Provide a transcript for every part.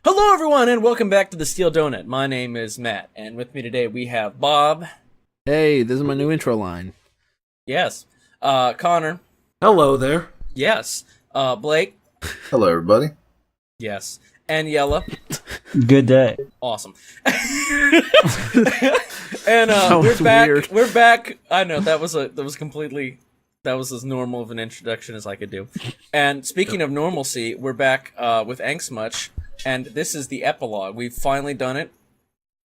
Hello everyone and welcome back to the Steel Donut. My name is Matt and with me today we have Bob. Hey, this is my new intro line. Yes. Connor. Hello there. Yes. Blake. Hello everybody. Yes. And Yella. Good day. Awesome. And we're back. Weird. We're back. I know that was as normal of an introduction as I could do. And speaking of normalcy, we're back with Angst, and this is the epilogue. We've finally done it.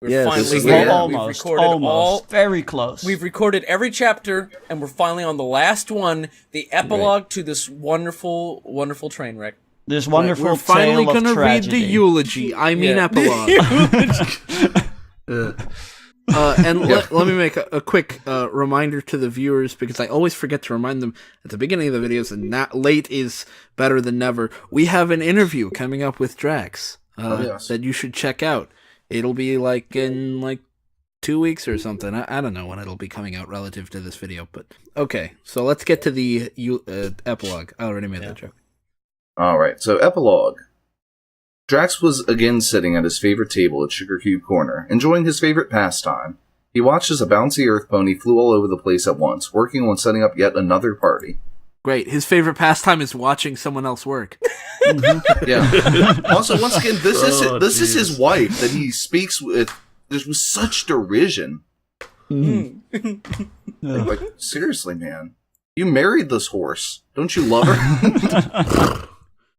We're finally here. Almost. Very close. We've recorded every chapter, and we're finally on the last one, the epilogue to this wonderful, wonderful train wreck. This wonderful We're finally tale of gonna read tragedy. the eulogy. I mean epilogue. Let me make a quick reminder to the viewers, because I always forget to remind them at the beginning of the videos, and late is better than never. We have an interview coming up with Drax that you should check out. It'll be in 2 weeks or something. I don't know when it'll be coming out relative to this video, but okay. So let's get to the epilogue. I already made that joke. Alright, so epilogue. Drax was again sitting at his favorite table at Sugar Cube Corner, enjoying his favorite pastime. He watched as a bouncy earth pony flew all over the place at once, working on setting up yet another party. Great. His favorite pastime is watching someone else work. Yeah. Also, once again, this is his wife that he speaks with such derision. Like, seriously, man. You married this horse. Don't you love her?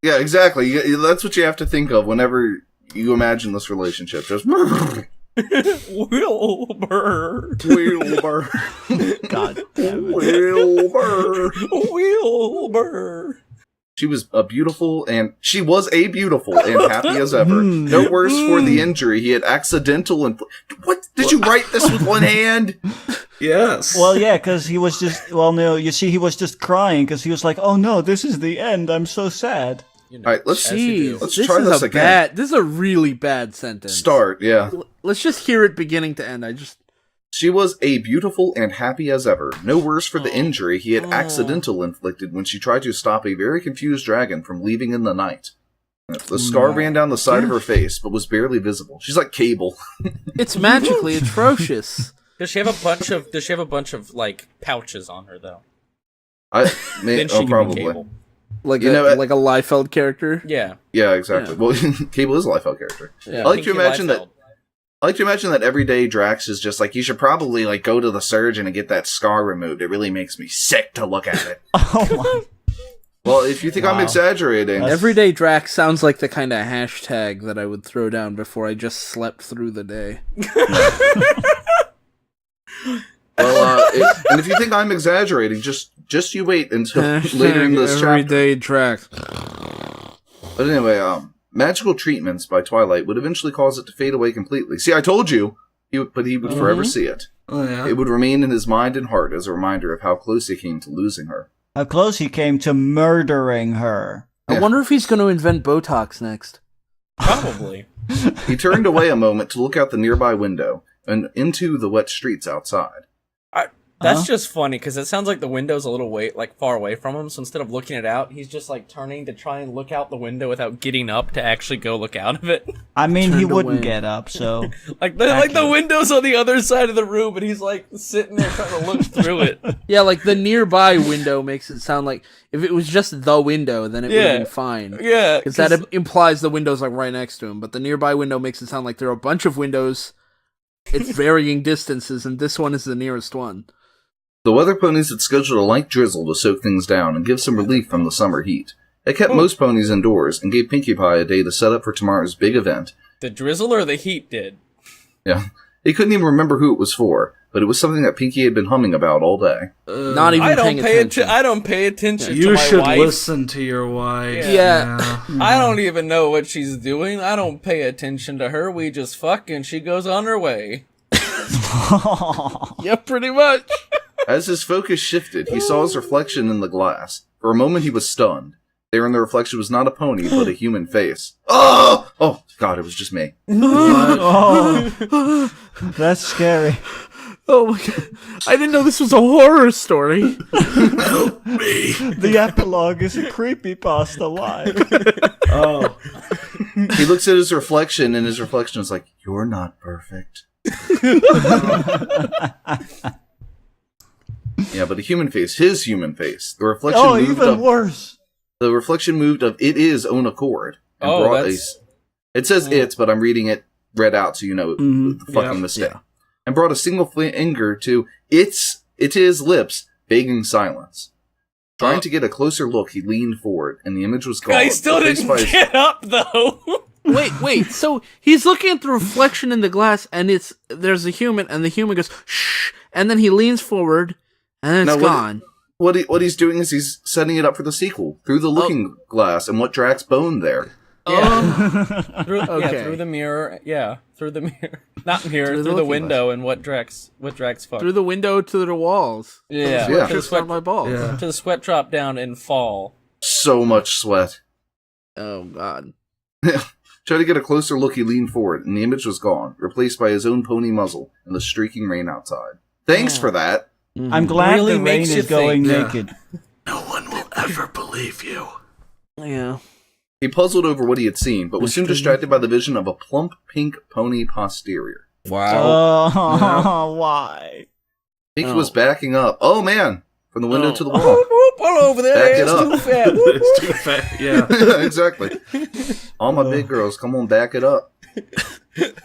Yeah, exactly. That's what you have to think of whenever you imagine this relationship. Just Wilbur. God damn it. Wilbur. She was a beautiful and happy as ever. No worse for the injury. He had accidental and what? Did you write this with one hand? Yes. Well, yeah, because he was just, he was just crying because he was like, oh no, this is the end. I'm so sad. You know, Alright, let's try this again. This is a really bad sentence. Start, yeah. Let's just hear it beginning to end. She was a beautiful and happy as ever. No worse for the injury he had accidental inflicted when she tried to stop a very confused dragon from leaving in the night. The scar ran down the side of her face, but was barely visible. She's like Cable. It's magically atrocious. Does she have a bunch of like pouches on her though? Then she probably. Cable. Like a Liefeld character? Yeah. Yeah, exactly. Yeah. Well, Cable is a Liefeld character. Yeah. I like to imagine that every day Drax is just like, you should probably go to the surgeon and get that scar removed. It really makes me sick to look at it. Oh my. Well, if you think I'm exaggerating. Everyday Drax sounds like the kind of hashtag that I would throw down before I just slept through the day. Well, and if you think I'm exaggerating, just you wait until later in this chapter. Everyday Drax. But anyway, magical treatments by Twilight would eventually cause it to fade away completely. See, I told you, but he would forever see it. Oh, yeah. It would remain in his mind and heart as a reminder of how close he came to losing her. How close he came to murdering her. I wonder if he's going to invent Botox next. Probably. He turned away a moment to look out the nearby window and into the wet streets outside. That's just funny, because it sounds like the window's a little far away from him, so instead of looking it out, he's just, turning to try and look out the window without getting up to actually go look out of it. I mean, he wouldn't get up, so... the window's on the other side of the room, and he's, sitting there trying to look through it. Yeah, the nearby window makes it sound like, if it was just the window, then it would have been fine. Yeah. Because that implies the window's, right next to him, but the nearby window makes it sound like there are a bunch of windows at varying distances, and this one is the nearest one. The weather ponies had scheduled a light drizzle to soak things down and give some relief from the summer heat. It kept most ponies indoors and gave Pinkie Pie a day to set up for tomorrow's big event. The drizzle or the heat did? Yeah. He couldn't even remember who it was for, but it was something that Pinkie had been humming about all day. Not even paying attention. I don't pay attention to my wife. You should listen to your wife. Yeah. I don't even know what she's doing. I don't pay attention to her. We just fuck and she goes on her way. Yeah, pretty much. As his focus shifted, he saw his reflection in the glass. For a moment he was stunned. There in the reflection was not a pony, but a human face. Oh! Oh, God, it was just me. Oh, that's scary. Oh my god! I didn't know this was a horror story. Help me. The epilogue is a creepypasta lie. Oh. He looks at his reflection, and his reflection is like, "You're not perfect." Yeah, but his human face, the reflection Oh, moved even of, worse. the reflection moved of its own accord. And Oh, brought that's... it says it's, but I'm reading it read out so you know the fucking mistake. Yeah. And brought a single finger to its lips, begging silence. Trying to get a closer look, he leaned forward, and the image was gone. I still replaced didn't by his- get up, though. Wait. So he's looking at the reflection in the glass, and there's a human, and the human goes shh, and then he leans forward, and it's Now, gone. What he's doing is he's setting it up for the sequel through the looking glass and what Drax boned there. Through the mirror. Yeah, through the mirror. Not mirror, Through the through the looking window and what Drax fucked. Through the window to the walls. Yeah. Yeah. To the Just sweat on my balls. Yeah. to the sweat drop down and fall. So much sweat. Oh god. Trying to get a closer look, he leaned forward, and the image was gone, replaced by his own pony muzzle and the streaking rain outside. Thanks for that. I'm glad Really the rain makes you is going think. naked. No one will ever believe you. Yeah. He puzzled over what he had seen, but was soon distracted by the vision of a plump pink pony posterior. Wow. Oh, why? Pinkie was backing up. Oh man! From the window to the wall. Whoop, whoop, all over there. Back it It's up. too fat. Whoop, whoop. It's too fat. Yeah. Exactly. All my big girls, come on, back it up.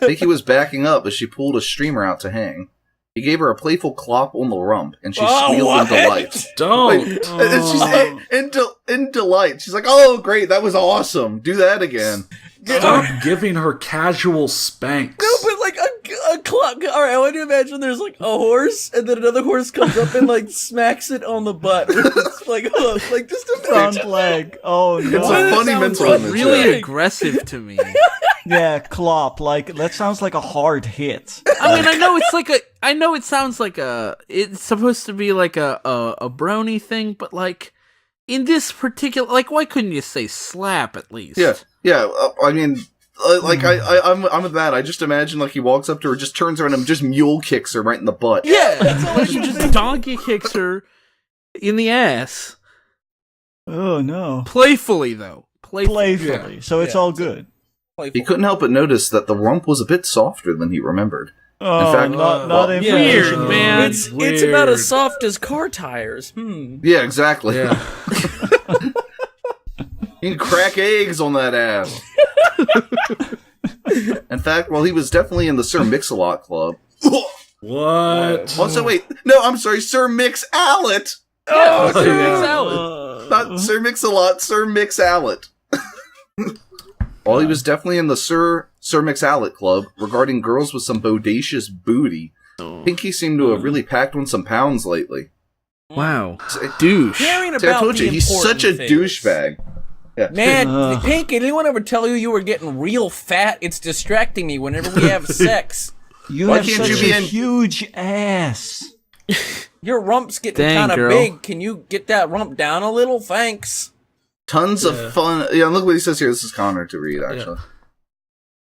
Pinkie was backing up as she pulled a streamer out to hang. He gave her a playful clop on the rump, and she squealed what? in delight. Don't. And she's in delight. She's like, "Oh, great, that was awesome. Do that again." Stop giving her casual spanks. No, but like a clock. All right, I want to imagine there's like a horse, and then another horse comes up and like smacks it on the butt. It's like, like just a Front leg. Oh, no. It's a funny mental image. Really yeah. aggressive to me. Yeah, clop. Like, that sounds like a hard hit. I mean, I know it sounds like it's supposed to be like a brony thing, but like in this particular, like, why couldn't you say slap at least? Yeah. I mean, like I'm with that. I just imagine like he walks up to her, just turns around and just mule kicks her right in the butt. Yeah, like he just donkey kicks her in the ass. Oh, no. Playfully though. Playfully. So it's all good. He couldn't help but notice that the rump was a bit softer than he remembered. Oh, fact, not weird, information. man. It's about as soft as car tires. Yeah, exactly. Yeah. You can crack eggs on that ass. In fact, while he was definitely in the Sir Mix-a-Lot Club. What? Also, wait. No, I'm sorry. Sir Mix-Allet. Yeah, Sir yeah. Mix-a-Lot. Not Sir Mix-a-Lot, Sir Mix-Allet. While he was definitely in the Sir Mix-Allet Club, regarding girls with some bodacious booty, Pinkie seemed to have really packed on some pounds lately. Wow. Douche. Caring See, I about told you, the he's such a important things. douchebag. Yeah. Man, Pinkie, did anyone ever tell you were getting real fat? It's distracting me whenever we have sex. You Why have can't such you be a in- huge ass. Your rump's getting Dang, kind of girl. big. Can you get that rump down a little? Thanks. Tons of fun. Yeah, look what he says here. This is Connor to read, actually.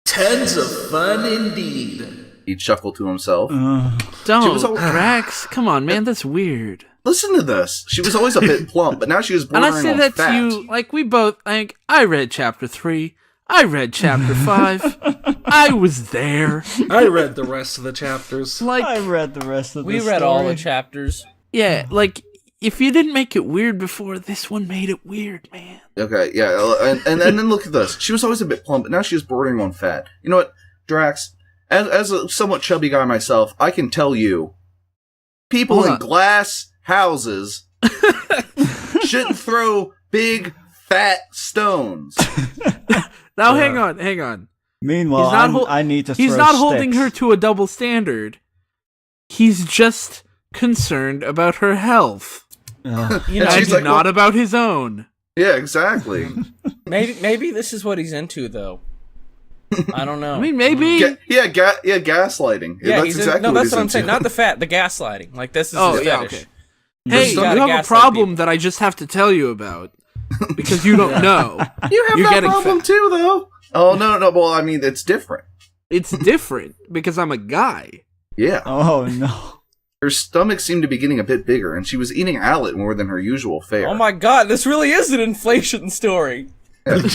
Tons of fun indeed. He chuckled to himself. Don't, She was al- Drax. Come on, man. That's weird. Listen to this. She was always a bit plump, but now she was And bordering I say on that fat. to you, like we both. Like I read chapter 3. I read chapter 5. I was there. I read the rest of the chapters. Like, I read the rest of the We story. read all the chapters. yeah, like if you didn't make it weird before, this one made it weird, man. Okay, yeah, and then look at this. She was always a bit plump, but now she was bordering on fat. You know what, Drax? As a somewhat chubby guy myself, I can tell you, people Hold in on. glass houses shouldn't throw big fat stones. Now, hang on. Meanwhile, He's not hol- I need to He's throw not holding sticks. her to a double standard. He's just concerned about her health, You know, And and she's like, not well- about his own. Yeah, exactly. maybe this is what he's into, though. I don't know. I mean, maybe. Gaslighting. yeah, that's he's exactly no, what that's he's what I'm into. saying. Not the fat, the gaslighting. Like this is Oh, his yeah, fetish. okay. Hey, you gotta have a gaslight problem people. that I just have to tell you about because you don't know. You have You're that getting problem fat. too, though. Oh no. Well, I mean, it's different. It's different because I'm a guy. Yeah. Oh, no. Her stomach seemed to be getting a bit bigger, and she was eating Allet more than her usual fare. Oh my god, this really is an inflation story.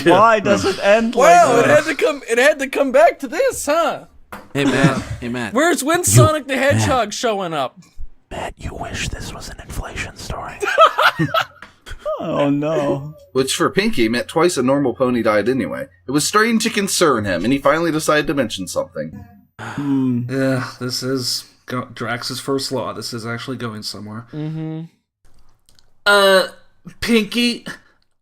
Why does it end Wow, like that? it had to come back to this, huh? Hey, Matt. Hey, Matt. When's Sonic the Hedgehog showing up? Matt, you wish this was an inflation story. Oh no. Which for Pinkie meant twice a normal pony died anyway. It was starting to concern him, and he finally decided to mention something. Yeah, this is Drax's first law. This is actually going somewhere. Pinkie,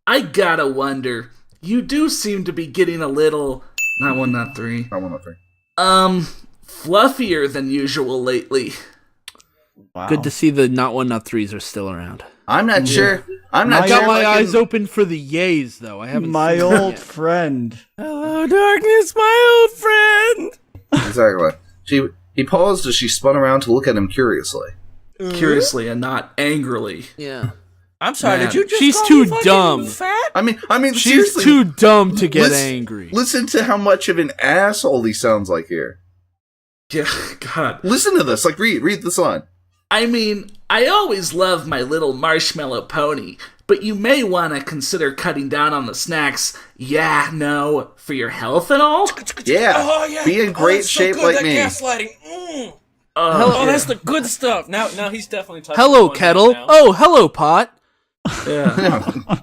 I gotta wonder. You do seem to be getting a little... Not one, not three. Not one, not three. Fluffier than usual lately. Wow. Good to see the not one, not threes are still around. I'm not sure. I'm not I sure. got my if I can- eyes open for the yays, though. I haven't My seen them old yet. friend. Hello, darkness, my old friend. Exactly. He paused as she spun around to look at him curiously. Curiously and not angrily. Yeah. I'm sorry, Man. did you just She's call too me fucking dumb. fat? I mean, She's seriously, too dumb to get listen- angry. Listen to how much of an asshole he sounds like here. Yeah, God. Listen to this. Like, read this line. I mean, I always love my little marshmallow pony, but you may want to consider cutting down on the snacks. Yeah, no, for your health and all? Yeah. Oh yeah, Be in great that's so shape good, like that me. Gaslighting. Mm. Oh, Oh, that's the good stuff. Now he's definitely touching Hello, on kettle. me now. Oh, hello, pot. yeah.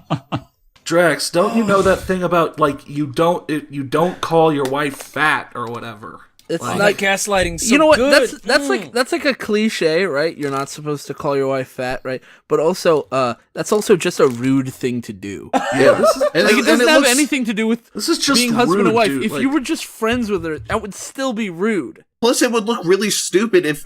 Drax, don't you know that thing about, like, you don't call your wife fat or whatever? It's Oh, like, that gaslighting's so you know what? good. That's like a cliche, right? You're not supposed to call your wife fat, right? But also, that's also just a rude thing to do. Yeah. This is, and Like, it doesn't have looks- anything to do with This is just being husband rude, and wife. dude. If Like, you were just friends with her, that would still be rude. Plus, it would look really stupid if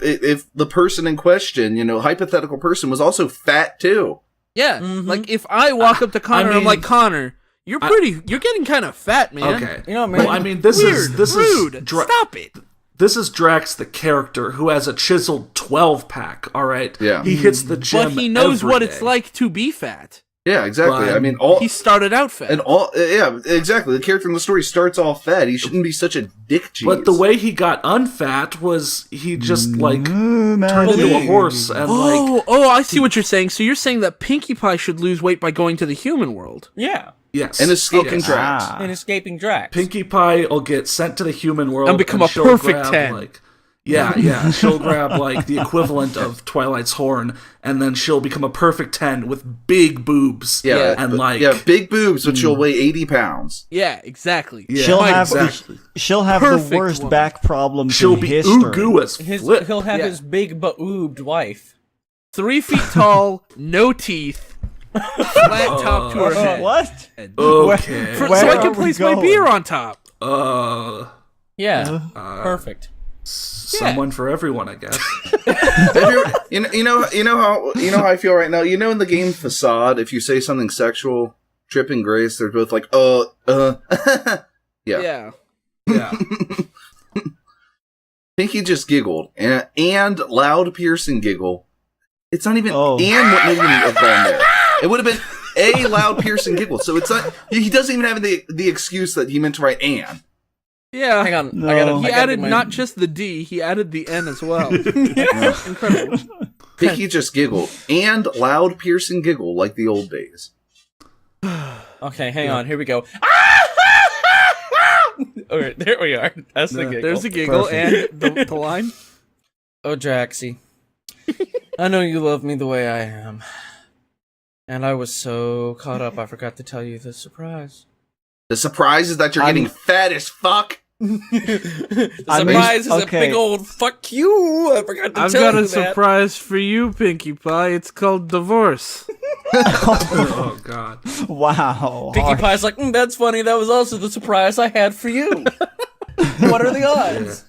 the person in question, hypothetical person, was also fat too. Yeah, like if I walk up to Connor, and I'm mean- like, Connor, you're getting kind of fat, man. okay. You know, man. Well, I mean, this Weird, is rude. Stop it. This is Drax, the character, who has a chiseled 12-pack, all right? Yeah. He hits the gym But he knows every what it's day. like to be fat. Yeah, exactly. But I mean, all He started out fat. and all. Yeah, exactly. The character in the story starts off fat. He shouldn't be such a dick cheese. But the way he got unfat was he just, like, turned into a horse and, like... Oh, I see what you're saying. So you're saying that Pinkie Pie should lose weight by going to the human world. yeah, Yes. and escaping Yes. Drax. and escaping Drax. Pinkie Pie will get sent to the human world And become a she'll perfect grab, 10. Like, yeah, she'll grab like the equivalent of Twilight's horn, and then she'll become a perfect 10 with big boobs. Yeah, and but- like big boobs, but she'll weigh 80 pounds. Yeah, exactly. Yeah, She'll have exactly. she'll have Perfect the worst woman. back problems She'll in be history. ooh as flip. He'll have Yeah. his big boobed wife. 3 feet tall, no teeth, flat top to her head. What? Okay. So Where I are can we place my going? beer on top. Yeah, perfect. Someone for everyone, I guess. You know how I feel right now. You know, in the game Facade, if you say something sexual, Trip and Grace, they're both like, yeah. Yeah. Pinkie just giggled, and loud, piercing giggle. It's not even Oh. and what maybe have gone there. It would have been a loud, piercing giggle. So it's not. He doesn't even have the excuse that he meant to write "and." Yeah. Hang on, No. I gotta. He I gotta added do my- not just the D, he added the N as well. Incredible. Pinkie just giggled, and loud, piercing giggle like the old days. Okay, hang on. Here we go. Okay, there we are. That's the giggle. There's a giggle and the line. Oh, Draxie, I know you love me the way I am, and I was so caught up I forgot to tell you the surprise. The surprise is that you're getting fat as fuck. The I mean, surprise is a okay. big old fuck you. I forgot to I've tell got you a that. surprise for you, Pinkie Pie. It's called divorce. Oh God. Wow. Pinkie harsh. Pie's like, that's funny. That was also the surprise I had for you. What are the odds?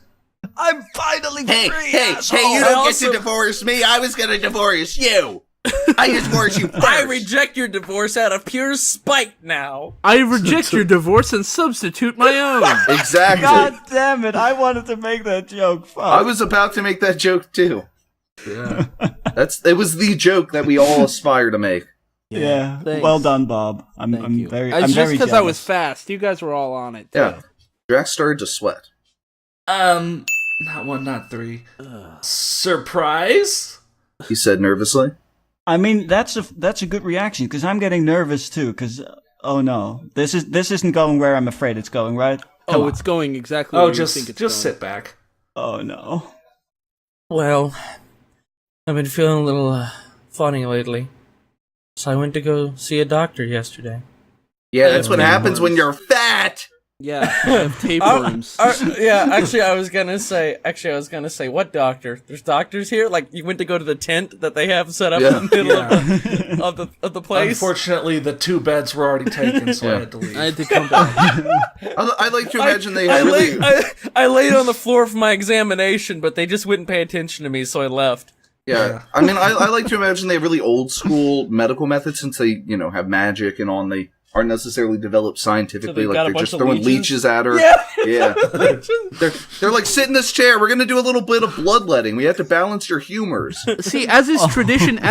I'm finally Hey, free. hey, asshole. hey! You I don't also- get to divorce me. I was gonna divorce you. I divorce you first. I reject your divorce out of pure spite now. I reject your divorce and substitute my own. Exactly. God damn it! I wanted to make that joke. Fuck. I was about to make that joke too. Yeah. It was the joke that we all aspire to make. Yeah. Thanks. Well done, Bob. I'm you. very. It's I'm just very because jealous. I was fast. You guys were all on it. too. Yeah. Drax started to sweat. Not 1, not 3. Surprise? He said nervously. I mean, that's a good reaction because I'm getting nervous too. Because oh no, this isn't going where I'm afraid it's going. Right? Oh, it's going exactly Oh, where you think it's going. just sit back. Oh no. Well, I've been feeling a little funny lately, so I went to go see a doctor yesterday. Yeah, that's what happens when you're fat. Yeah, have tapeworms. Yeah, actually, I was gonna say, what doctor? There's doctors here. Like, you went to go to the tent that they have set up in the middle of the place. Unfortunately, the 2 beds were already taken, so I had to leave. I had to come back. I like to imagine they I really. I laid on the floor for my examination, but they just wouldn't pay attention to me, so I left. Yeah, I mean, I like to imagine they have really old school medical methods since they, have magic and on. They aren't necessarily developed scientifically. So like they're just throwing leeches at her. Yeah. They're like, sit in this chair. We're gonna do a little bit of bloodletting. We have to balance your humors. See, as is tradition in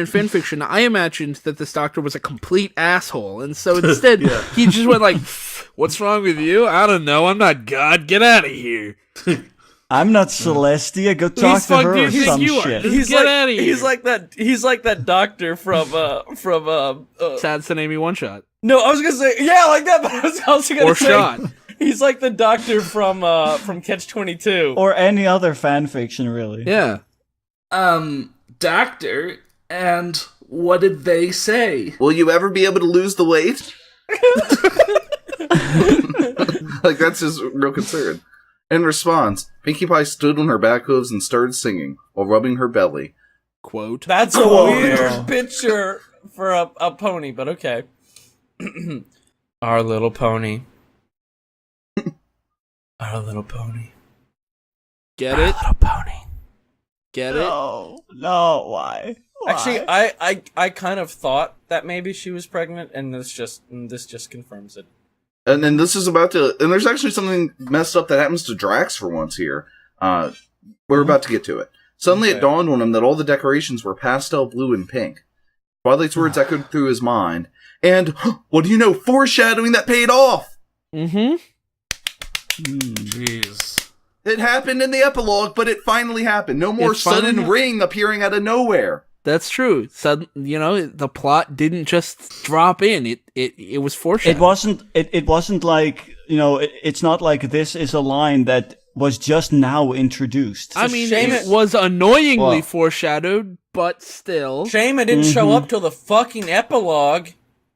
fanfiction, I imagined that this doctor was a complete asshole, and so instead he just went like, "What's wrong with you? I don't know. I'm not God. Get out of here." I'm not Celestia. Go talk to her or some shit. He's Get like, outta here. He's like that doctor from Sad Tsunami One Shot No, I was gonna say like that, but I was also gonna or say Shot. he's like the doctor from Catch 22. Or any other fan fiction, really. Yeah. Doctor, and what did they say? Will you ever be able to lose the weight? Like, that's his real concern. In response, Pinkie Pie stood on her back hooves and started singing while rubbing her belly. Quote. That's a weird picture for a pony, but okay. Our little pony. Our little pony. Get it? Little pony. Get it? No, why? Actually, I kind of thought that maybe she was pregnant, and this just confirms it. And then this is about to... And there's actually something messed up that happens to Drax for once here. We're about to get to it. Suddenly it dawned on him that all the decorations were pastel blue and pink. Twilight's words echoed through his mind. And, what do you know, foreshadowing that paid off! Mm-hmm. Jeez. It happened in the epilogue, but it finally happened. No more sudden ring appearing out of nowhere. That's true. The plot didn't just drop in. It was foreshadowed. It wasn't like, it's not like this is a line that was just now introduced. I mean, it was annoyingly foreshadowed, but still. Shame it didn't show up till the fucking epilogue.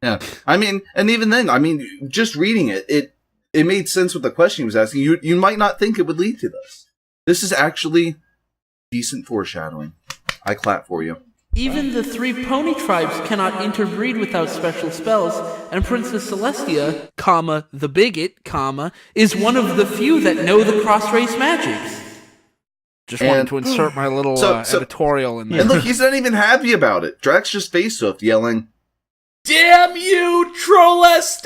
Yeah. I mean, and even then, just reading it made sense with the question he was asking. You might not think it would lead to this. This is actually decent foreshadowing. I clap for you. Even the 3 pony tribes cannot interbreed without special spells, and Princess Celestia, the bigot, is one of the few that know the cross-race magics. Just wanted to insert my little editorial in there. And look, he's not even happy about it. Drax just face-hoofed, yelling, Damn you, Trollestia!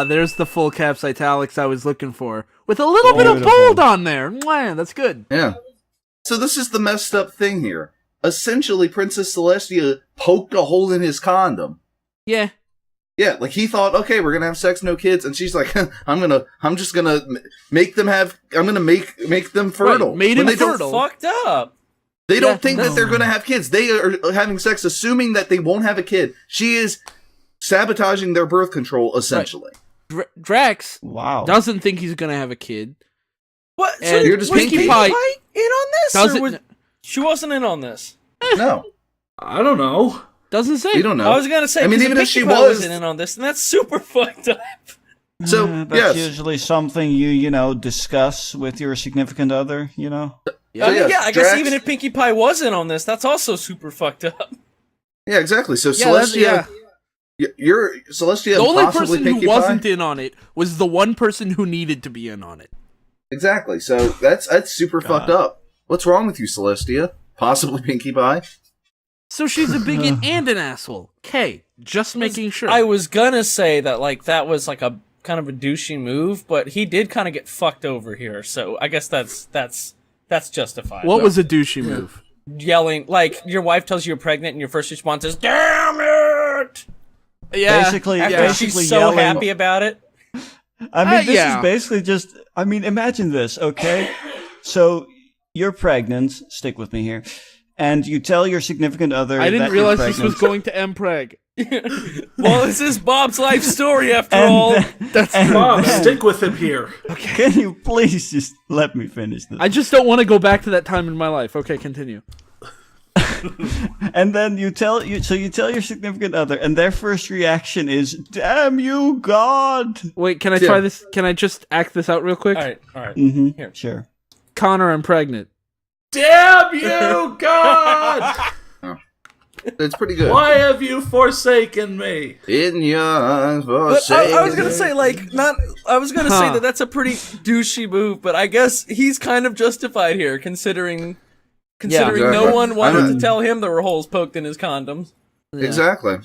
There's the full caps italics I was looking for. With a little bit of bold on there. Mwah, that's good. Yeah. So this is the messed up thing here. Essentially, Princess Celestia poked a hole in his condom. Yeah. Yeah, like he thought, okay, we're gonna have sex, no kids, and she's like, I'm just gonna make them make them fertile. Right, made him fertile. Fucked up. They don't think that they're gonna have kids. They are having sex, assuming that they won't have a kid. She is sabotaging their birth control, essentially. Right. Drax doesn't think he's gonna have a kid. What? So you're just Pinkie Pie in on this? She wasn't in on this. No. I don't know. Doesn't say. We don't know. I was gonna say, even if she wasn't in on this, then that's super fucked up. So, that's usually something you discuss with your significant other, I guess even if Pinkie Pie was in on this, that's also super fucked up. Yeah, exactly. So Celestia, Celestia, the only possibly person Pinkie who wasn't Pie? in on it was the one person who needed to be in on it. Exactly. So that's super fucked up. What's wrong with you, Celestia? Possibly Pinkie Pie? So she's a bigot and an asshole. Just making sure. I was gonna say that that was like a kind of a douchey move, but he did kind of get fucked over here, so I guess that's justified. What was a douchey move? Yelling, like your wife tells you you're pregnant and your first response is, "Damn it!" Yeah, basically she's so yelling. happy about it. I mean, this is basically just I mean, imagine this, okay? So you're pregnant. Stick with me here. And you tell your significant other. I didn't that realize you're this was pregnant. going to Mpreg. Well, this is Bob's life story after And all. then- That's and true. Bob, then- stick with him here. Can you please just let me finish this? I just don't want to go back to that time in my life. Okay, continue. And then you tell your significant other, and their first reaction is, "Damn you, God!" Wait, can I try this? Can I just act this out real quick? All right. Mm-hmm. Here. Sure. Connor, I'm pregnant. Damn you, God! It's pretty good. Why have you forsaken me? In your eyes, But I was gonna say, like, not. I was gonna say that that's a pretty douchey move, but I guess he's kind of justified here, considering exactly. no one wanted I'm- to tell him there were holes poked in his condoms. Exactly.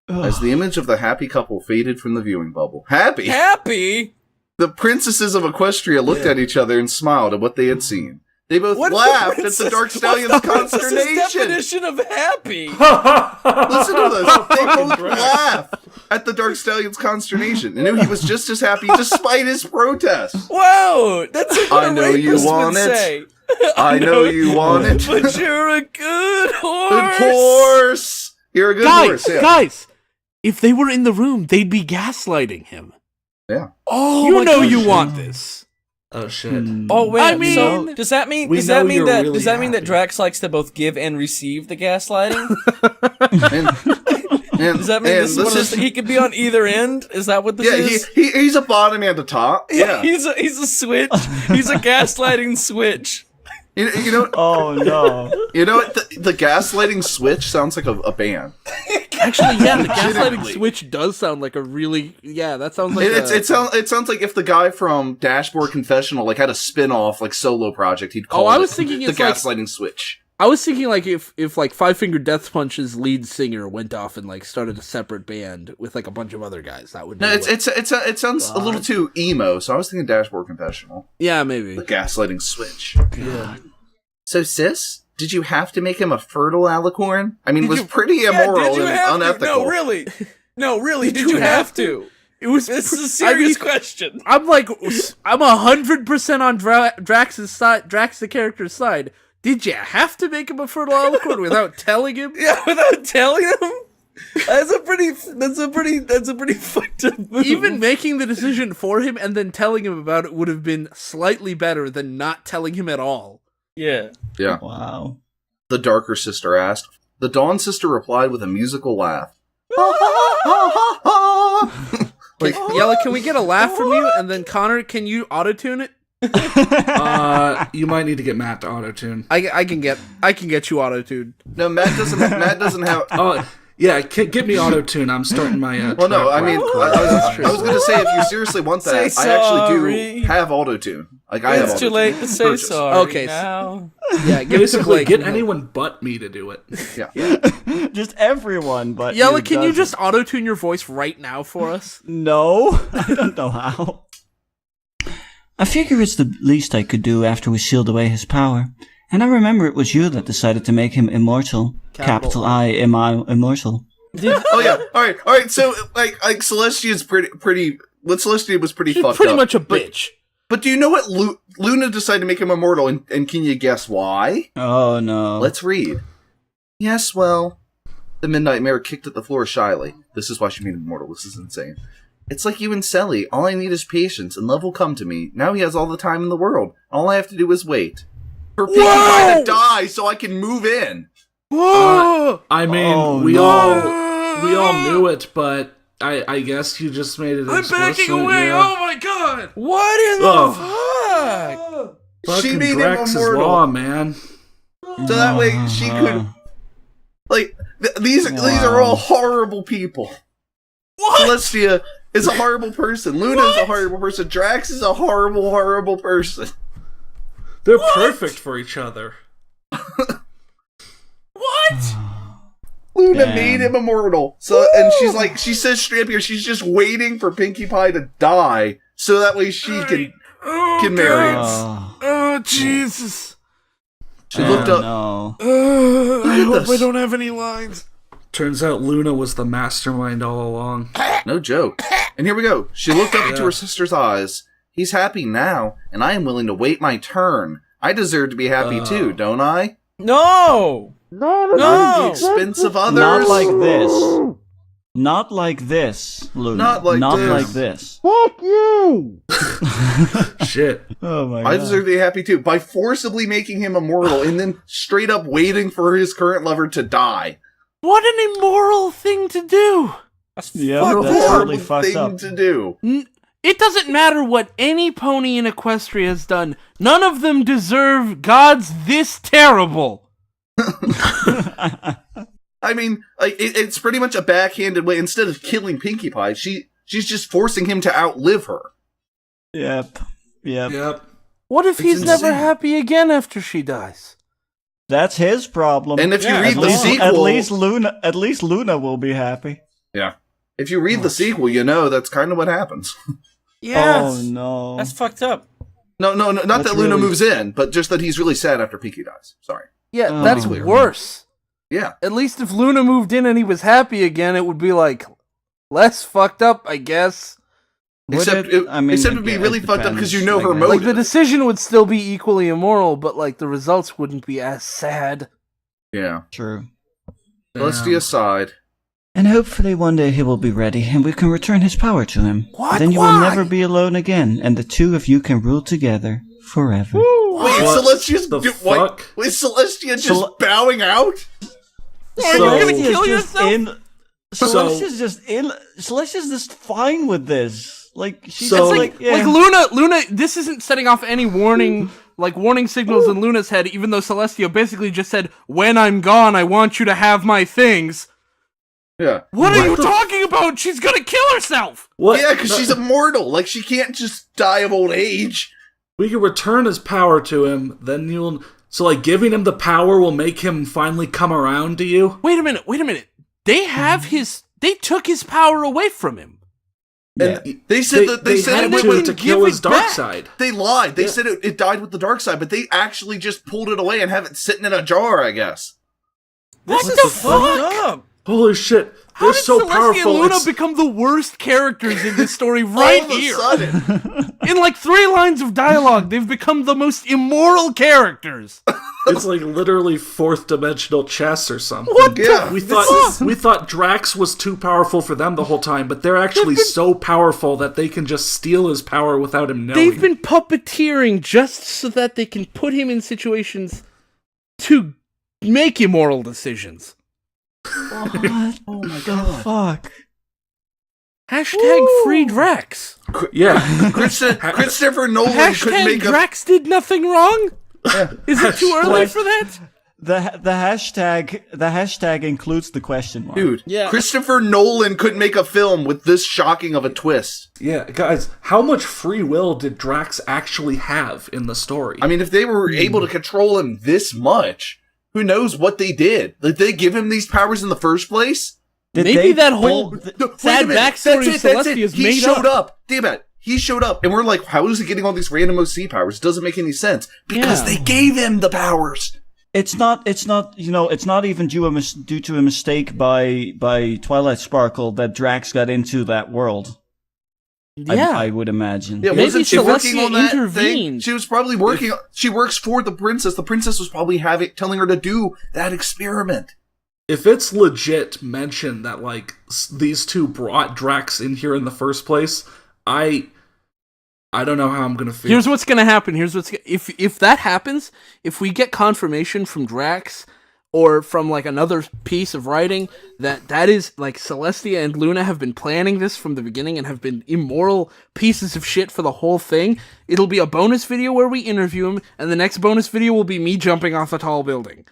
As the image of the happy couple faded from the viewing bubble. Happy? Happy? The princesses of Equestria looked at each other and smiled at what they had seen. They both What laughed at the Dark Stallion's What's his consternation. definition of happy? Listen to this. They both laughed at the Dark Stallion's consternation and knew he was just as happy despite his protest. Wow, that's what I a know you rapist would want it. say. I know you want it. But you're a good horse. Good horse. You're a good horse. Yeah. Guys, if they were in the room, they'd be gaslighting him. Yeah. Oh, you know you want this. Oh shit. Oh wait, I mean- so does that mean We does that know mean you're that really does that mean that happy. Drax likes to both give and receive the gaslighting? And, Does that mean and this is one of those, he could be on either end? Is that what this yeah, is? he's a bottom and a top. Yeah. He's a switch. He's a gaslighting switch. You know, Oh no. you know what? The gaslighting switch sounds like a band. Actually, yeah, the gaslighting switch does sound like a really that sounds like It sounds like if the guy from Dashboard Confessional like had a spin-off like solo project, he'd call I it was thinking the it's like- gaslighting switch. I was thinking like if like Five Finger Death Punch's lead singer went off and like started a separate band with like a bunch of other guys, that would be No, what- it sounds a little too emo, so I was thinking Dashboard Confessional. yeah, maybe. The gaslighting switch. Yeah. So, sis, did you have to make him a fertile alicorn? I mean, it was pretty immoral did you and have to? unethical. No, really, did you have to? It was This is a serious question. I'm 100% on Drax's side, Drax the character's side. Did you have to make him a fertile alicorn without telling him? Yeah, without telling him. That's a pretty fucked up move. Even making the decision for him and then telling him about it would have been slightly better than not telling him at all. yeah. Yeah. Wow. The darker sister asked. The Dawn sister replied with a musical laugh. Like, Yella, can we get a laugh from you? And then Connor, can you auto-tune it? You might need to get Matt to auto-tune. I can get you auto-tuned. No, Matt doesn't have. Oh, yeah, get me auto-tune. I'm starting my, Well, no, I mean, I was going to say, if you seriously want that, Say I actually sorry. do have autotune. Like, I have It's too autotune late to say purchased. sorry. Okay, now. Yeah, give it to Basically, Blake. get anyone but me to do it. Yeah. Just everyone, but Yella, you can you doesn't. just auto-tune your voice right now for us? No, I don't know how. I figure it's the least I could do after we sealed away his power. And I remember it was you that decided to make him immortal. Capital I, immortal. Oh, yeah. All right. So, like Celestia's pretty. What Celestia was pretty She's fucked pretty up. much a bitch. But do you know what Luna decided to make him immortal, and can you guess why? Oh no. Let's read. Yes, well, the Midnight Mare kicked at the floor shyly. This is why she made him immortal. This is insane. It's like you and Selly. All I need is patience, and love will come to me. Now he has all the time in the world. All I have to do is wait. For Pinkie Pie to die so I can move in. Whoa! I mean, Oh, we no. all knew it, but I guess you just made it. I'm backing away! Yeah. Oh my god! What in Oh. the fuck? She Fucking made him Drax's immortal. law, man. So that way she could... Like, these are all horrible people. What? Celestia is a horrible person. Luna is a horrible person. Drax is a horrible, horrible person. They're perfect for each other. What? Luna Damn. made him immortal. So, and she says straight up here, she's just waiting for Pinkie Pie to die, so that way she can marry him. Oh, Oh, Jesus. She looked up. No. I at hope this. I don't have any lines. Turns out Luna was the mastermind all along. No joke. And here we go. She looked up into her sister's eyes. He's happy now, and I am willing to wait my turn. I deserve to be happy too, don't I? No! Not at the expense of others. Not like this. Not like this, Luna. Not like this. Fuck you! Shit. Oh my god. I deserve to be happy too, by forcibly making him immortal and then straight up waiting for his current lover to die. What an immoral thing to do! That's Yeah, fucked that's up. totally fucked thing up. to do. It doesn't matter what any pony in Equestria has done. None of them deserve gods this terrible. I mean, like it's pretty much a backhanded way. Instead of killing Pinkie Pie, she's just forcing him to outlive her. Yep. What if he's insane. never happy again after she dies? That's his problem. And if you Yeah, read the sequel, at least Luna will be happy. yeah, if you read the sequel, you know that's kind of what happens. Oh no. That's fucked up. No, not That's that Luna really- moves in, but just that he's really sad after Pinkie dies. Sorry. Yeah, Oh, that's weird. worse. Yeah. At least if Luna moved in and he was happy again, it would be like less fucked up, I guess. Except it'd be really fucked up because you know her Like motive. the decision would still be equally immoral, but like the results wouldn't be as sad. Yeah. True. Celestia sighed. And hopefully one day he will be ready and we can return his power to him. What? Then you Why? will never be alone again, and the two of you can rule together forever. Wait, What Celestia's the what? fuck? Is Celestia just Cel- bowing out? Are you gonna kill yourself? Celestia's just fine with this. Like she's So- just Like, yeah. like Luna, this isn't setting off any warning signals in Luna's head, even though Celestia basically just said, when I'm gone, I want you to have my things. Yeah. What are you talking about? She's gonna kill herself! What? Yeah, because she's immortal. Like, she can't just die of old age. We can return his power to him, then you'll... So, like, giving him the power will make him finally come around to you? Wait a minute. They took his power away from him. And they said that they said had it to- went to give kill it his dark back. side. They lied. They Yeah. said it died with the dark side, but they actually just pulled it away and have it sitting in a jar, I guess. This What is the fucked up. Holy shit. How They're did so Celestia powerful. and Luna It's, become the worst characters in this story right All of a here? sudden. In like 3 lines of dialogue, they've become the most immoral characters. it's like literally fourth dimensional chess or something. What Yeah. We thought Drax was too powerful for them the whole time, but they're actually so powerful that they can just steal his power without him knowing. They've been puppeteering just so that they can put him in situations to make immoral decisions. What? Oh my god. Fuck. Hashtag free Drax. Yeah. Christopher Nolan could Hashtag make a... Drax did nothing wrong? Is it too early for that? The hashtag includes the question mark. Dude, Yeah. Christopher Nolan could make a film with this shocking of a twist. Yeah, guys, how much free will did Drax actually have in the story? I mean, if they were able to control him this much, who knows what they did? Did they give him these powers in the first place? Did Maybe they that whole pull the- No, wait a sad minute. backstory of That's it. Celestia is He made showed up. up. Damn it. He showed up, and we're like, how is he getting all these random OC powers? It doesn't make any sense. Because Yeah. they gave him the powers. It's not even due to a mistake by Twilight Sparkle that Drax got into that world. Yeah. I would imagine. Yeah, Maybe wasn't she working Celestia on that intervened. thing? She was probably working. She works for the princess. The princess was probably telling her to do that experiment. If it's legit mentioned that, like, these two brought Drax in here in the first place, I don't know how I'm gonna feel. Here's what's gonna happen. If that happens, if we get confirmation from Drax or from like another piece of writing that is like Celestia and Luna have been planning this from the beginning and have been immoral pieces of shit for the whole thing, it'll be a bonus video where we interview him, and the next bonus video will be me jumping off a tall building.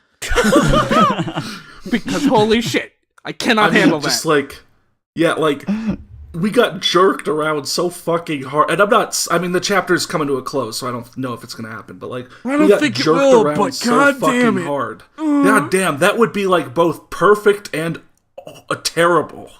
Because holy shit, I cannot handle that. just like, yeah, like, we got jerked around so fucking hard, and the chapter's coming to a close, so I don't know if it's gonna happen, but like, I don't we got think it jerked will, around but so god fucking damn it. hard. God damn, that would be like both perfect and terrible.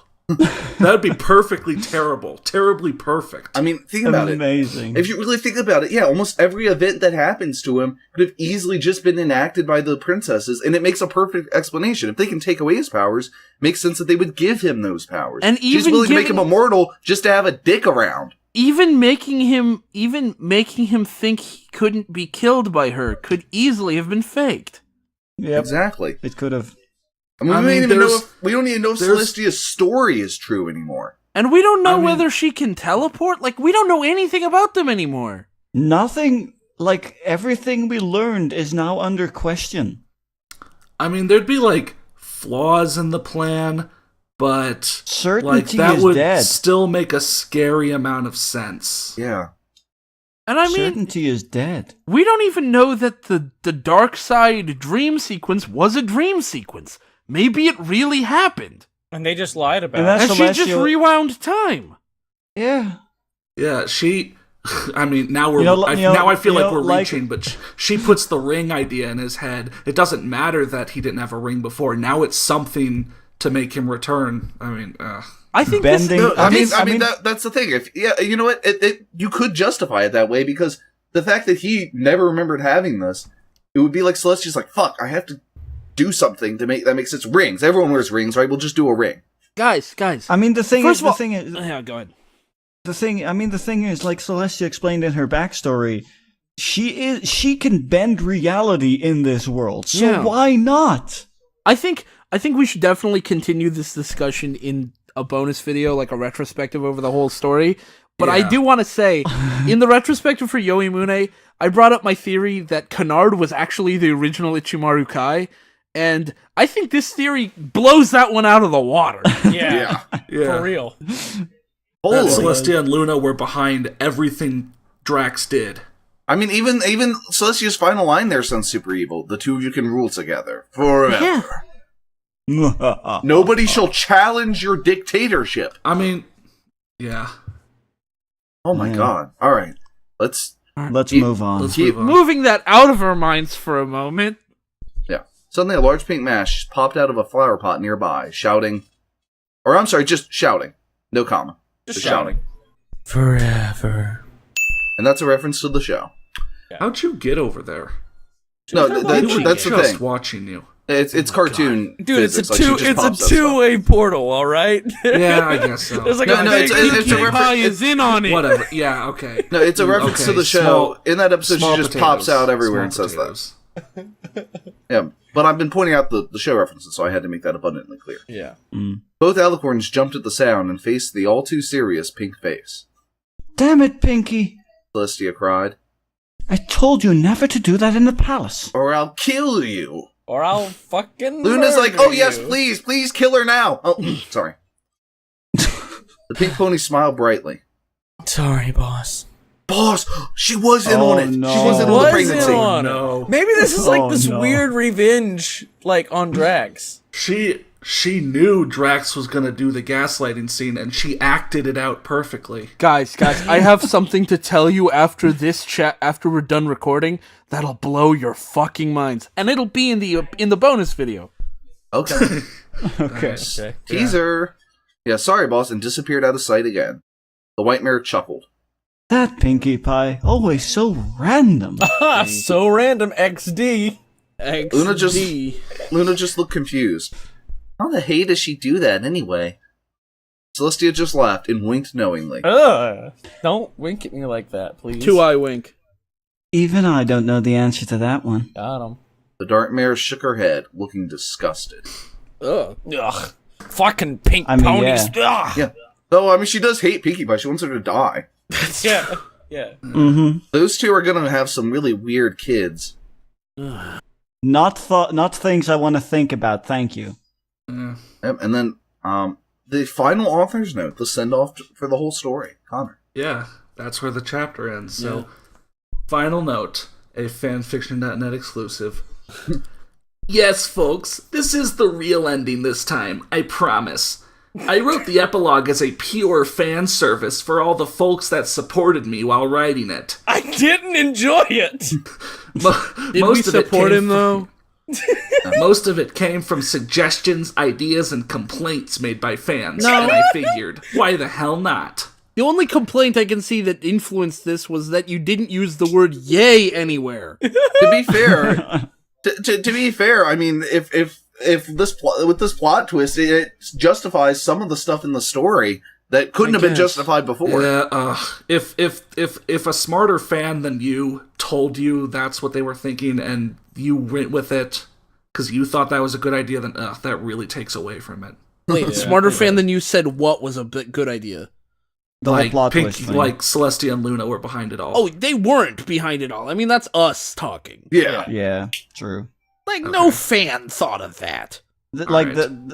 That'd be perfectly terrible, terribly perfect. I mean, think about it. Amazing. If you really think about it, yeah, almost every event that happens to him could have easily just been enacted by the princesses, and it makes a perfect explanation. If they can take away his powers, it makes sense that they would give him those powers. And She's even willing to make giving- him immortal just to have a dick around. even making him think he couldn't be killed by her could easily have been faked. Yep. Exactly. It could have. I mean, we don't even know if Celestia's story is true anymore. And we don't know whether she can teleport. Like, we don't know anything about them anymore. Nothing, like, everything we learned is now under question. I mean, there'd be, like, flaws in the plan, but Certainty that is would dead. still make a scary amount of sense. Yeah. And I mean, Certainty is dead. we don't even know that the dark side dream sequence was a dream sequence. Maybe it really happened. And they just lied about And it. that's And she just Celestial- rewound time. Yeah. Yeah, she... I mean, now now I feel like we're like- reaching, but she puts the ring idea in his head. It doesn't matter that he didn't have a ring before. Now it's something to make him return. I mean, I think Bending- this... No, I I mean mean- that's the thing. You know what? You could justify it that way because the fact that he never remembered having this, it would be like Celestia's like, fuck, I have to do something to make that makes sense. Rings. Everyone wears rings, right? We'll just do a ring. Guys. I mean, the thing First is, of all- the thing is, Yeah, go ahead. the thing is, like Celestia explained in her backstory, she can bend reality in this world. So Yeah. why not? I think we should definitely continue this discussion in a bonus video, like a retrospective over the whole story. But I Yeah. do want to say, in the retrospective for Yoimune, I brought up my theory that Canard was actually the original Ichimaru Kai, and I think this theory blows that one out of the water. Yeah, yeah. for real. That Holy. Celestia and Luna were behind everything Drax did. I mean, even Celestia's final line there sounds super evil. The two of you can rule together forever. Yeah. Nobody shall challenge your dictatorship. I mean, yeah. Oh my Yeah. god! All right, let's Let's Keep- move on. Let's Keep move on. Moving that out of our minds for a moment. Suddenly, a large pink mash popped out of a flower pot nearby, shouting, or I'm sorry, just shouting, no comma, Just shouting. Forever. And that's a reference to the show. How'd you get over there? No, Just that's watching the Just thing. watching you. It's cartoon Dude, it's physics. a like, she two. just It's pops a out stuff. two-way portal. All right. Yeah, I guess so. There's like No, a no, big it's a Pinkie refer- Pie is in on it. Whatever. Yeah, okay. No, it's a reference Okay, to the show. small- In that episode, she Small just potatoes. pops out everywhere Small and says potatoes. that. Yeah, but I've been pointing out the show references, so I had to make that abundantly clear. Yeah. Both alicorns jumped at the sound and faced the all-too-serious pink face. Damn it, Pinkie. Celestia cried. I told you never to do that in the palace. Or I'll kill you. Or I'll fucking. Luna's like, murder oh yes, you." please kill her now. Oh, sorry. The pink pony smiled brightly. Sorry, boss. Boss, she was in Oh, on it. no. She was in on the Was pregnancy. in on No. it. Maybe this is like Oh, this no. weird revenge, like on Drax. She knew Drax was gonna do the gaslighting scene, and she acted it out perfectly. Guys, I have something to tell you after this chat. After we're done recording, that'll blow your fucking minds, and it'll be in the bonus video. Okay. Okay. Okay. Teaser. Yeah, sorry, boss, and disappeared out of sight again. The white mare chuckled. That Pinkie Pie, always so random. Ah, so random. XD. Luna just XD. looked confused. How the hey does she do that anyway? Celestia just laughed and winked knowingly. Don't wink at me like that, please. 2-eye wink. Even I don't know the answer to that one. Got him. The dark mare shook her head, looking disgusted. Ugh. Ugh. Fucking pink I mean, ponies. Ugh. Yeah. Though, I mean, she does hate Pinkie Pie. She wants her to die. Yeah. Yeah. Mm-hmm. Those two are gonna have some really weird kids. Not things I want to think about, thank you. Yeah. Yep, and then, the final author's note, the send-off for the whole story. Connor. Yeah, that's where the chapter ends. So, final note, a fanfiction.net exclusive. Yes, folks, this is the real ending this time, I promise. I wrote the epilogue as a pure fan service for all the folks that supported me while writing it. I didn't enjoy it. Did we support him though? Most of it came from suggestions, ideas, and complaints made by fans, No. and I figured, why the hell not? The only complaint I can see that influenced this was that you didn't use the word "yay" anywhere. To be fair, to be fair, I mean, if this with this plot twist, it justifies some of the stuff in the story that couldn't I have been guess. justified before. Yeah, if a smarter fan than you told you that's what they were thinking and you went with it because you thought that was a good idea, then that really takes away from it. Wait, smarter fan than you said what was a good idea? The whole Like plot Pinkie, twist thing. like Celestia and Luna were behind it all. Oh, they weren't behind it all. I mean, that's us talking. Yeah. Yeah, true. Like, no fan thought of that. Like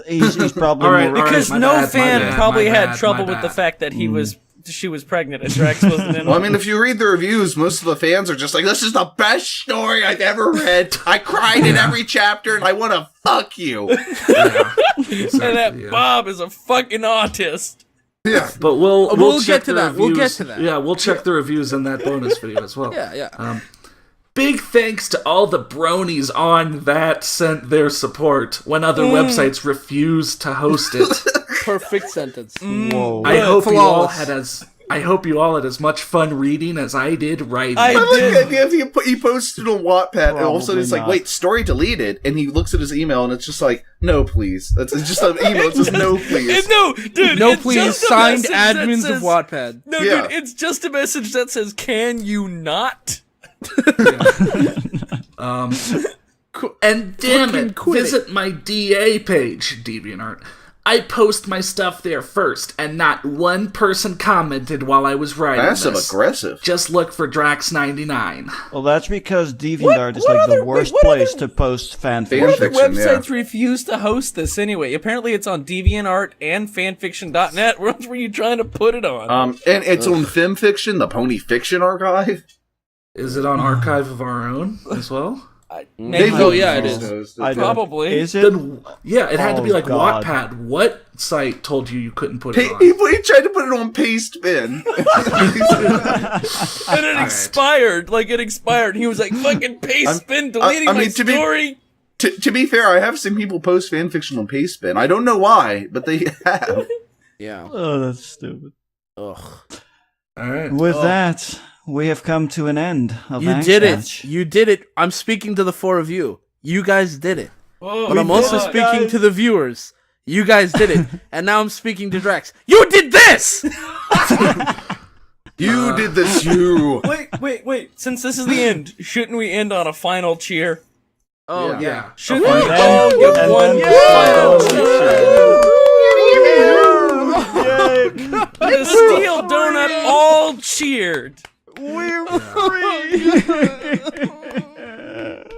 he's probably All right, more Because my no bad, my fan bad, probably my had bad, trouble my with the bad. fact that she was pregnant and Drax wasn't in. Well, I mean, if you read the reviews, most of the fans are just like, "This is the best story I've ever read. I cried in every chapter, and I want to fuck you." Yeah, exactly, and that yeah. Bob is a fucking autist. Yeah. But we'll We'll check get to the that. We'll reviews. get to that. Yeah, we'll check the reviews in that bonus video as well. Yeah. Big thanks to all the bronies on that sent their support when other websites refused to host it. Perfect sentence. Whoa. I hope you all Flawless. had as much fun reading as I did writing. I I like did. the idea if he posted on Wattpad, and all of a sudden it's like, Probably not. "Wait, story deleted," and he looks at his email, and it's just like, "No, please." It's just an email. It says, "No, please." No, dude. No, it's please. just a Signed message that admins says- of Wattpad. No, Yeah. dude. It's just a message that says, "Can you not?" And damn Fucking it, quit visit my DA page, DeviantArt. I post my stuff there first, and not one person commented while I was writing Passive this. aggressive. Just look for Drax99. Well, that's because DeviantArt is what like the other- worst what place other- to post fanfic. What other Fanfiction, websites refuse to host this anyway? Apparently, it's on DeviantArt and Fanfiction.net. Where else were you trying to put it on? And it's on FemFiction, the Pony Fiction Archive. Is it on Archive of Our Own as well? Maybe. Oh, yeah, it is. I don't- Probably. Is it? Then, yeah, it had to be Oh, like God. Wattpad. What site told you couldn't put it on? He tried to put it on Pastebin. And it expired. Like, it expired. He was like, fucking paste spin, deleting I mean, my to be- story. To be fair, I have seen people post fanfiction on Pastebin. I don't know why, but they have. Yeah. Oh, that's stupid. Ugh. All right. With that, we have come to an end of You Angst did it. Match. You did it. I'm speaking to the four of you. You guys did it. Oh, But I'm also God. speaking to the viewers. You guys did it. And now I'm speaking to Drax. You did this! You did this, you. Wait. Since this is the end, shouldn't we end on a final cheer? Oh, Yeah. Shouldn't Okay. we all give And one then- final Yay! The steel donut all cheered. We're free!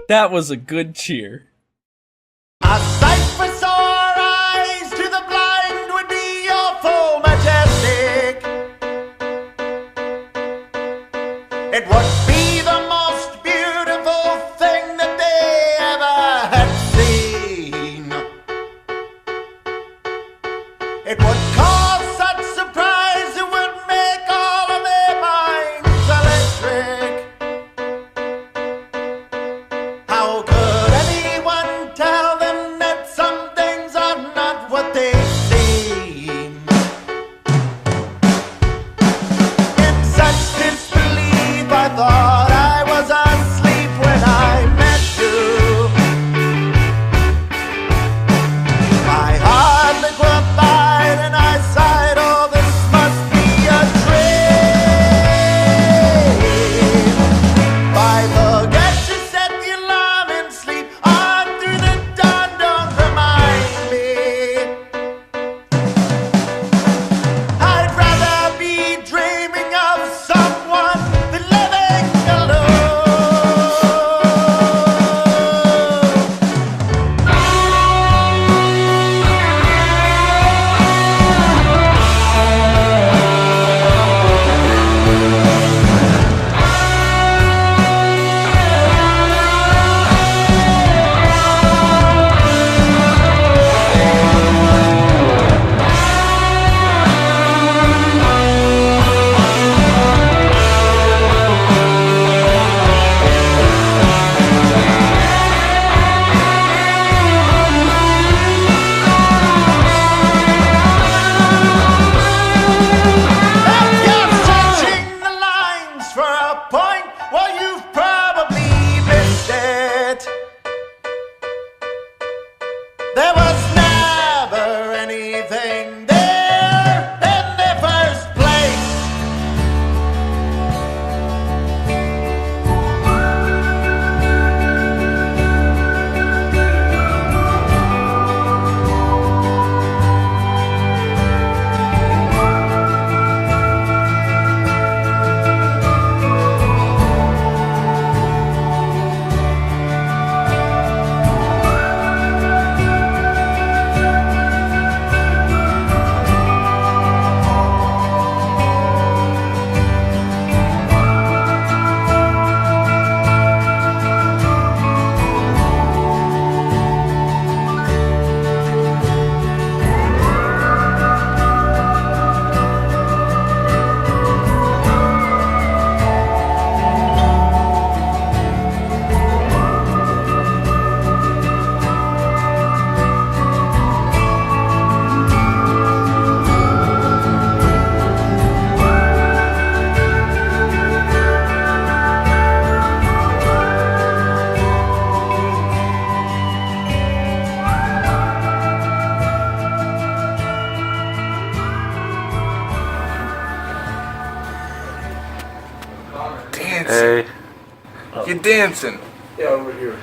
That was a good cheer. A sight for sore eyes to the blind would be your full majestic. It would be the most beautiful thing that they ever had seen. It would cause such surprise it would make all of their minds electric. How could anyone tell them that some things are not what they seem? In such disbelief, I thought I was asleep when I met you. My heart liquefied and I sighed, oh, this must be a dream. By the guess you set the alarm and sleep on through the dawn, don't remind me. I'd rather be dreaming of someone than living alone. If you're searching the lines for a point, well, you've probably missed it. There was never anything there, and You're dancing. Yeah, over here.